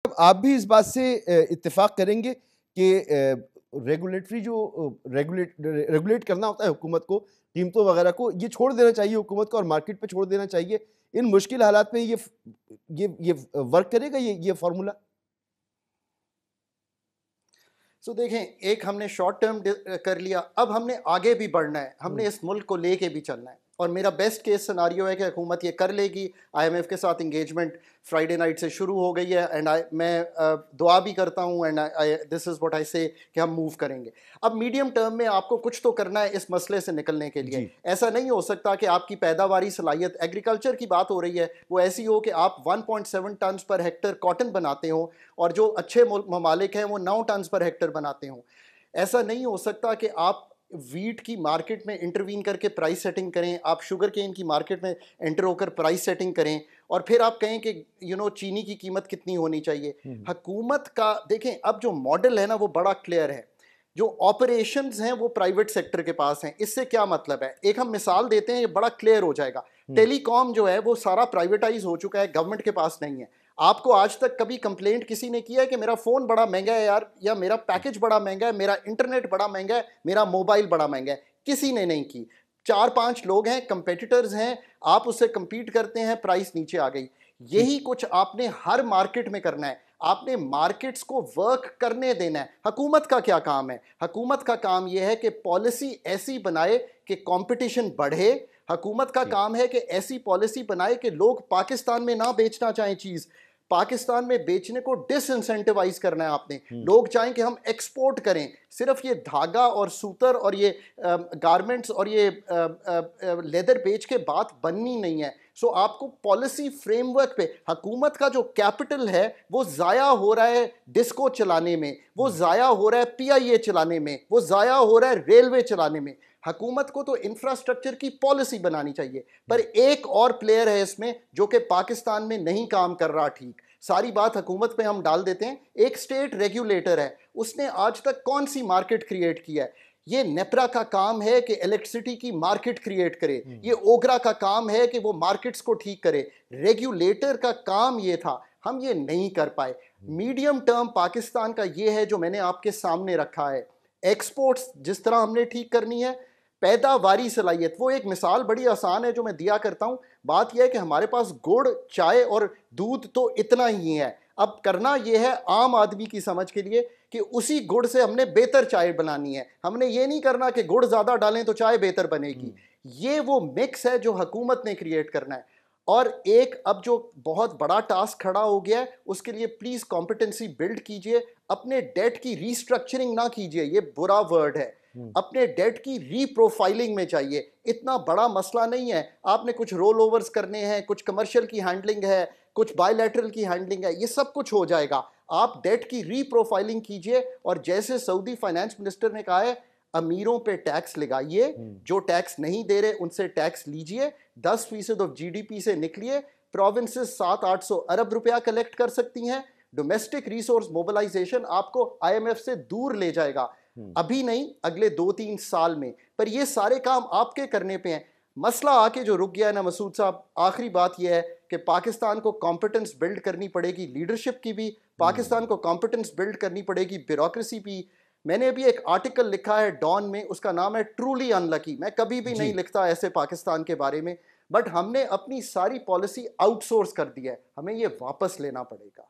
आप भी इस बात से इत्तेफाक करेंगे कि रेगुलेटरी जो रेगुलेट करना होता है हुकूमत को, कीमतों वगैरह को, ये छोड़ देना चाहिए हुकूमत को और मार्केट पे छोड़ देना चाहिए। इन मुश्किल हालात में ये वर्क करेगा ये फ़ॉर्मूला? सो देखें, एक हमने शॉर्ट टर्म कर लिया, अब हमने आगे भी बढ़ना है, हमने हुँ, इस मुल्क को लेके भी चलना है। और मेरा बेस्ट केस सिनारियो है कि हुकूमत ये कर लेगी। आईएमएफ के साथ इंगेजमेंट फ्राइडे नाइट से शुरू हो गई है, एंड मैं दुआ भी करता हूँ, and this is what I से कि हम मूव करेंगे। अब मीडियम टर्म में आपको कुछ तो करना है इस मसले से निकलने के लिए। जी, ऐसा नहीं हो सकता कि आपकी पैदावारी सलाहियत, एग्रीकल्चर की बात हो रही है, वो ऐसी हो कि आप 1.7 टन पर हेक्टर कॉटन बनाते हो और जो अच्छे ममालिक हैं वो 9 टन पर हेक्टर बनाते हो। ऐसा नहीं हो सकता कि आप वीट की मार्केट में इंटरवीन करके प्राइस सेटिंग करें, आप शुगर केन की मार्केट में एंटर होकर प्राइस सेटिंग करें और फिर आप कहें कि चीनी की कीमत कितनी होनी चाहिए। हुँ, हुकूमत का देखें, अब जो मॉडल है ना वो बड़ा क्लियर है। जो ऑपरेशंस हैं वो प्राइवेट सेक्टर के पास हैं। इससे क्या मतलब है, एक हम मिसाल देते हैं, ये बड़ा क्लियर हो जाएगा। हुँ, टेलीकॉम जो है वो सारा प्राइवेटाइज हो चुका है, गवर्नमेंट के पास नहीं है। आपको आज तक कभी कंप्लेंट किसी ने किया है कि मेरा फ़ोन बड़ा महंगा है यार, या मेरा पैकेज बड़ा महंगा है, मेरा इंटरनेट बड़ा महंगा है, मेरा मोबाइल बड़ा महंगा है? किसी ने नहीं की। 4-5 लोग हैं, कंपेटिटर्स हैं, आप उससे compete करते हैं, प्राइस नीचे आ गई। जी, यही कुछ आपने हर मार्केट में करना है। आपने मार्केट्स को वर्क करने देना है। हुकूमत का क्या काम है? हुकूमत का काम यह है कि पॉलिसी ऐसी बनाए कि कंपटीशन बढ़े। हुकूमत का जी, काम है कि ऐसी पॉलिसी बनाए कि लोग पाकिस्तान में ना बेचना चाहें चीज़, पाकिस्तान में बेचने को डिसइंसेंटिवाइज करना है आपने। हुँ, लोग चाहें कि हम एक्सपोर्ट करें। सिर्फ ये धागा और सूतर और ये गारमेंट्स और ये लेदर बेच के बात बननी नहीं है। सो आपको पॉलिसी फ्रेमवर्क पे, हुकूमत का जो कैपिटल है वो ज़ाया हो रहा है डिस्को चलाने में, वो हुँ, ज़ाया हो रहा है पीआईए चलाने में, वो ज़ाया हो रहा है रेलवे चलाने में। हुकूमत को तो इंफ्रास्ट्रक्चर की पॉलिसी बनानी चाहिए। पर हुँ, एक और प्लेयर है इसमें जो कि पाकिस्तान में नहीं काम कर रहा ठीक। सारी बात हुकूमत पे हम डाल देते हैं। एक स्टेट रेगुलेटर है, उसने आज तक कौन सी मार्केट क्रिएट किया है? ये नेपरा का काम है कि इलेक्ट्रिसिटी की मार्केट क्रिएट करे, हुँ, ये ओगरा का काम है कि वो मार्केट्स को ठीक करे। रेगुलेटर का काम ये था, हम ये नहीं कर पाए। हुँ, मीडियम टर्म पाकिस्तान का ये है जो मैंने आपके सामने रखा है। एक्सपोर्ट्स जिस तरह हमने ठीक करनी है, पैदावारी सलाहियत, वो एक मिसाल बड़ी आसान है जो मैं दिया करता हूँ। बात यह है कि हमारे पास गुड़, चाय और दूध तो इतना ही है। अब करना यह है आम आदमी की समझ के लिए कि उसी गुड़ से हमने बेहतर चाय बनानी है। हमने ये नहीं करना कि गुड़ ज़्यादा डालें तो चाय बेहतर बनेगी। हुँ, ये वो मिक्स है जो हुकूमत ने क्रिएट करना है। और एक अब जो बहुत बड़ा टास्क खड़ा हो गया है, उसके लिए प्लीज़ कॉम्पिटेंसी बिल्ड कीजिए। अपने डेट की रीस्ट्रक्चरिंग ना कीजिए, ये बुरा वर्ड है। हुँ, अपने डेट की रीप्रोफाइलिंग में चाहिए। इतना बड़ा मसला नहीं है, आपने कुछ रोल ओवर्स करने हैं, कुछ कमर्शियल की हैंडलिंग है, कुछ बायलैटरल की हैंडलिंग है, ये सब कुछ हो जाएगा। आप डेट की रीप्रोफाइलिंग कीजिए और जैसे सऊदी फाइनेंस मिनिस्टर ने कहा है, अमीरों पे टैक्स लगाइए, हुँ, जो टैक्स नहीं दे रहे उनसे टैक्स लीजिए, 10% ऑफ जीडीपी से निकलिए। प्रोविंसेस 700-800 अरब रुपया कलेक्ट कर सकती हैं। डोमेस्टिक रिसोर्स मोबिलाइजेशन आपको आईएमएफ से दूर ले जाएगा। हुँ, अभी नहीं, अगले 2-3 साल में। पर ये सारे काम आपके करने पे हैं। मसला आके जो रुक गया है ना मसूद साहब, आखिरी बात यह है कि पाकिस्तान को कॉम्पिटेंस बिल्ड करनी पड़ेगी, लीडरशिप की भी। हुँ, पाकिस्तान को कॉम्पिटेंस बिल्ड करनी पड़ेगी, ब्यूरोक्रेसी भी। मैंने अभी एक आर्टिकल लिखा है डॉन में, उसका नाम है ट्रूली अनलकी। मैं कभी भी जी। नहीं लिखता ऐसे पाकिस्तान के बारे में, बट हमने अपनी सारी पॉलिसी आउटसोर्स कर दी है, हमें ये वापस लेना पड़ेगा।